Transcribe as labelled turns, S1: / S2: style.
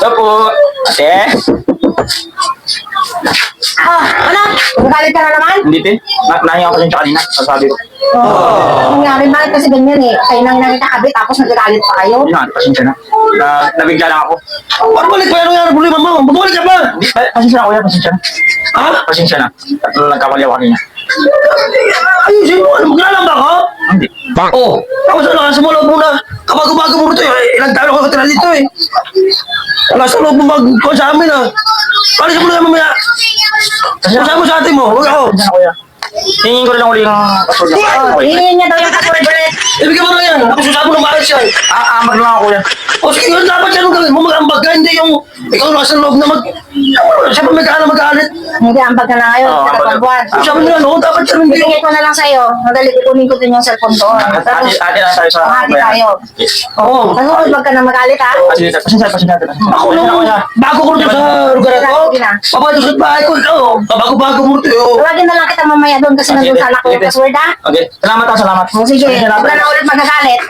S1: Ito po. Ate?
S2: Ano? Magalit ka na naman?
S1: Hindi, te. Nahinga ako siya kanina. Sabi ko.
S2: Nangyari, bakit kasi ganyan eh? Kayo nang nakikakabi tapos nagagalit pa kayo?
S1: Yun, pasensya na. Nabigla lang ako.
S3: Ba't balik pa? Ano yung problema mo? Bumalik ka ba?
S1: Hindi, pasensya na kuya, pasensya na.
S3: Ha?
S1: Pasensya na. At nagkamali ako kanina.
S3: Ayusin mo. Ano, maglalamba ka?
S1: Hindi.
S3: Oo. Tapos ano, nasa mo loob muna. Kabago-bago mo rito eh. Ilang taon ako katira dito eh. Nasa loob mo mag-call sa amin ah. Palis mo na yan mamaya. Pasensya mo sa atin mo. Huwag ako.
S1: Pasensya na kuya. Hingin ko rin ang uli yung password niya.
S2: Hihingin niya daw yung password ulit.
S3: Ibigay mo na yan. Tapos usapan mo ng maayos yan.
S1: Ambag lang ako kuya.
S3: O sige, yun dapat yan. Mo mag-ambag ka. Hindi yung ikaw nasa loob na mag... Siya pa mag-aalit.
S2: Hindi, ambag ka na ngayon.
S1: Oo, ambag.
S2: Buwan.
S3: Sabi nila, no? Dapat yan. Hindi
S2: Bigay ko na lang sa'yo. Madali, kukunin ko din yung cellphone doon.
S1: Ate lang tayo sa...
S2: Hati tayo.
S3: Oo.
S2: Tapos huwag ka na magalit ha.
S1: Pasensya.
S3: Ako nung bago ko rito sa lugar na to.
S2: Sige na.
S3: Papayos sa bahay ko. Ikaw, bago-bago mo rito.
S2: Tawagin na lang kita mamaya doon kasi nandun sa anak ko yung password ha.
S1: Okay. Salamat ha, salamat.
S2: O sige,
S1: Pasensya na.
S2: huwag ka na ulit magagalit.